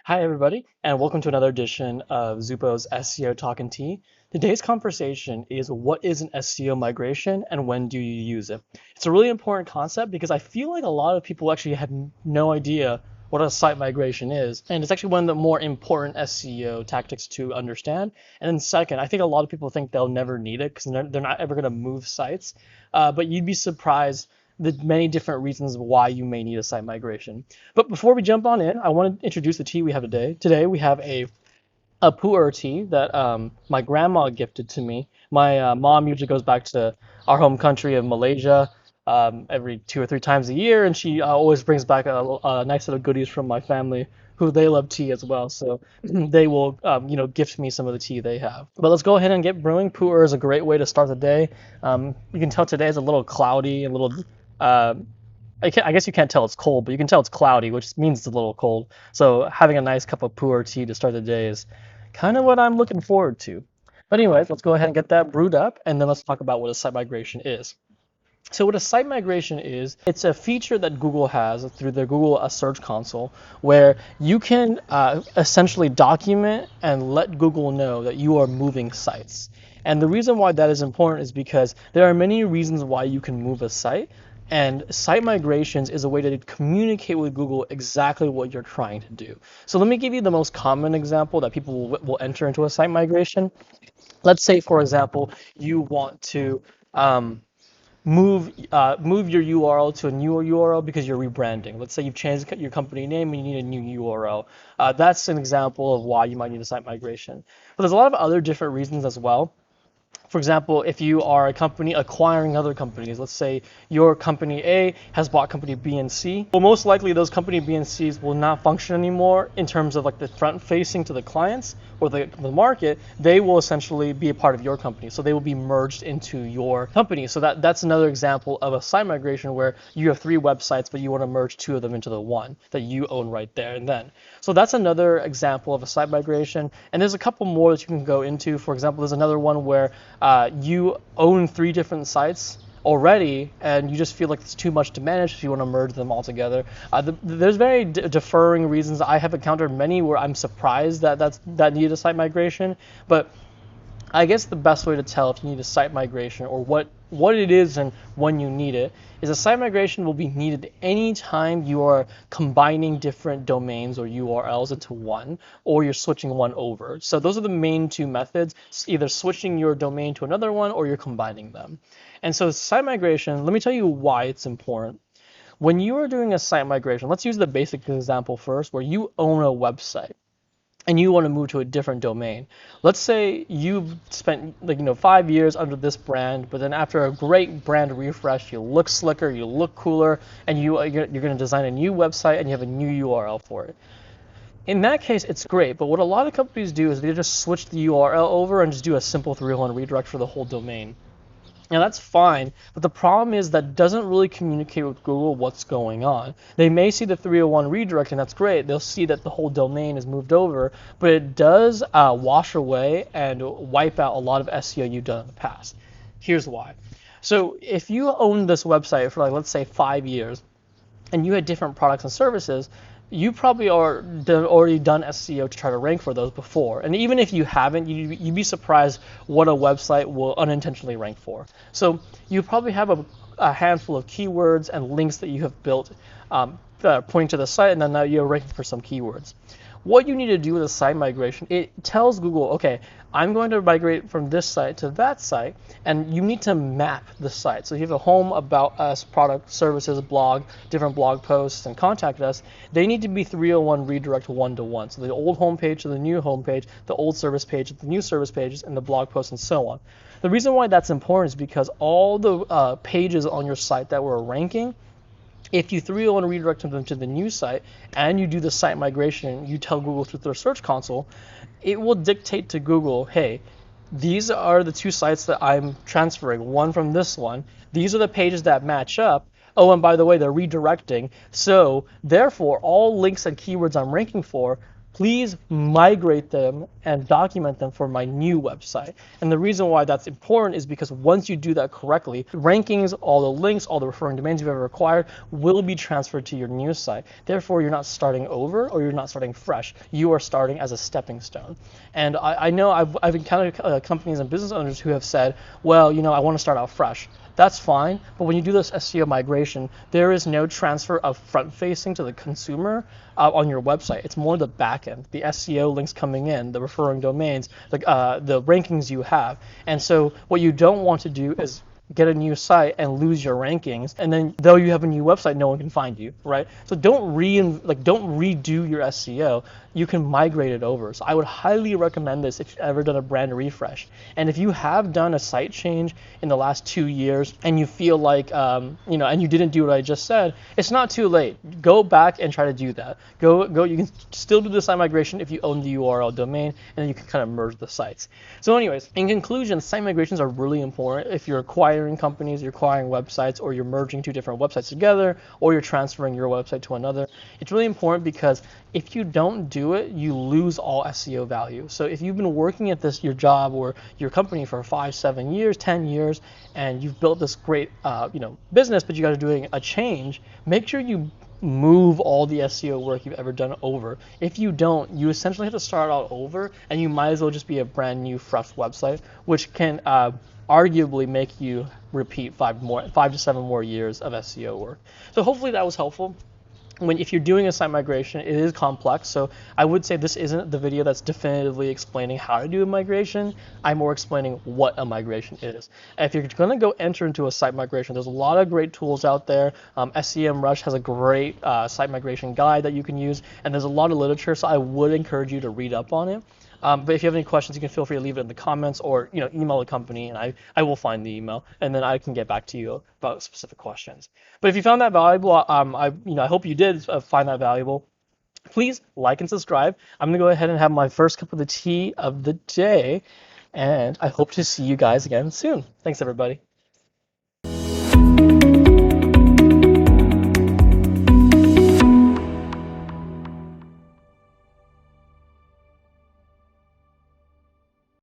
Hi, everybody, and welcome to another edition of Zupo's SEO Talk and Tea. Today's conversation is what is an SEO migration and when do you use it? It's a really important concept because I feel like a lot of people actually have no idea what a site migration is, and it's actually one of the more important SEO tactics to understand. And then second, I think a lot of people think they'll never need it because they're not ever going to move sites, but you'd be surprised the many different reasons why you may need a site migration. But before we jump on in, I want to introduce the tea we have today. Today we have a pu'er tea that my grandma gifted to me. My mom usually goes back to our home country of Malaysia every 2 or 3 times a year, and she always brings back a nice set of goodies from my family, who they love tea as well. So they will, gift me some of the tea they have. But let's go ahead and get brewing. Pu'er is a great way to start the day. You can tell today is a little cloudy, a little. Uh, I guess you can't tell it's cold, but you can tell it's cloudy, which means it's a little cold. So having a nice cup of pu'er tea to start the day is kind of what I'm looking forward to. But anyways, let's go ahead and get that brewed up, and then let's talk about what a site migration is. So what a site migration is, it's a feature that Google has through their Google Search Console where you can essentially document and let Google know that you are moving sites. And the reason why that is important is because there are many reasons why you can move a site, and site migrations is a way to communicate with Google exactly what you're trying to do. So let me give you the most common example that people will enter into a site migration. Let's say, for example, you want to move your URL to a newer URL because you're rebranding. Let's say you've changed your company name and you need a new URL. That's an example of why you might need a site migration. But there's a lot of other different reasons as well. For example, if you are a company acquiring other companies, let's say your company A has bought company B and C, well, most likely those company B and C's will not function anymore in terms of like the front facing to the clients or the market. They will essentially be a part of your company. So they will be merged into your company. So that's another example of a site migration where you have 3 websites, but you want to merge 2 of them into the one that you own right there and then. So that's another example of a site migration. And there's a couple more that you can go into. For example, there's another one where you own 3 different sites already, and you just feel like it's too much to manage if you want to merge them all together. There's very differing reasons. I have encountered many where I'm surprised that need a site migration, but I guess the best way to tell if you need a site migration or what it is and when you need it is a site migration will be needed anytime you are combining different domains or URLs into one, or you're switching one over. So those are the main 2 methods, either switching your domain to another one or you're combining them. And so site migration, let me tell you why it's important. When you are doing a site migration, let's use the basic example first, where you own a website and you want to move to a different domain. Let's say you've spent 5 years under this brand, but then after a great brand refresh, you look slicker, you look cooler, and you're going to design a new website and you have a new URL for it. In that case, it's great, but what a lot of companies do is they just switch the URL over and just do a simple 301 redirect for the whole domain. Now that's fine, but the problem is that doesn't really communicate with Google what's going on. They may see the 301 redirect, and that's great. They'll see that the whole domain is moved over, but it does wash away and wipe out a lot of SEO you've done in the past. Here's why. So if you own this website for let's say 5 years, and you had different products and services, you probably are already done SEO to try to rank for those before. And even if you haven't, you'd be surprised what a website will unintentionally rank for. So you probably have a handful of keywords and links that you have built pointing to the site, and then now you're ranking for some keywords. What you need to do with a site migration, it tells Google, okay, I'm going to migrate from this site to that site, and you need to map the site. So if you have a home, about us, product, services, blog, different blog posts, and contact us, they need to be 301 redirect one-to-one. So the old homepage to the new homepage, the old service page to the new service pages, and the blog posts, and so on. The reason why that's important is because all the pages on your site that were ranking, if you 301 redirect them to the new site and you do the site migration, you tell Google through their Search Console, it will dictate to Google, hey, these are the 2 sites that I'm transferring, one from this one. These are the pages that match up. Oh, and by the way, they're redirecting. So therefore, all links and keywords I'm ranking for please migrate them and document them for my new website. And the reason why that's important is because once you do that correctly, rankings, all the links, all the referring domains you've ever acquired will be transferred to your new site. Therefore, you're not starting over or you're not starting fresh. You are starting as a stepping stone. And I know I've encountered companies and business owners who have said, well, I want to start out fresh. That's fine, but when you do this SEO migration, there is no transfer of front facing to the consumer on your website. It's more the back end, the SEO links coming in, the referring domains, the rankings you have. And so what you don't want to do is get a new site and lose your rankings, and then though you have a new website, no one can find you, right? So don't redo your SEO. You can migrate it over. So I would highly recommend this if you've ever done a brand refresh. And if you have done a site change in the last 2 years and you feel like and you didn't do what I just said, it's not too late. Go back and try to do that. Go. You can still do the site migration if you own the URL domain, and then you can kind of merge the sites. So anyways, in conclusion, site migrations are really important if you're acquiring companies, you're acquiring websites, or you're merging two different websites together, or you're transferring your website to another. It's really important because if you don't do it, you lose all SEO value. So if you've been working at your job or your company for 5, 7 years, 10 years, and you've built this great business, but you got to do a change, make sure you move all the SEO work you've ever done over. If you don't, you essentially have to start all over, and you might as well just be a brand new fresh website, which can arguably make you repeat 5 to 7 more years of SEO work. So hopefully that was helpful. If you're doing a site migration, it is complex, so I would say this isn't the video that's definitively explaining how to do a migration. I'm more explaining what a migration is. If you're going to go enter into a site migration, there's a lot of great tools out there. SEMrush has a great site migration guide that you can use, and there's a lot of literature, so I would encourage you to read up on it. But if you have any questions, you can feel free to leave it in the comments or email the company, and I will find the email, and then I can get back to you about specific questions. But if you found that valuable, I hope you did find that valuable. Please like and subscribe. I'm gonna go ahead and have my first cup of the tea of the day, and I hope to see you guys again soon. Thanks, everybody.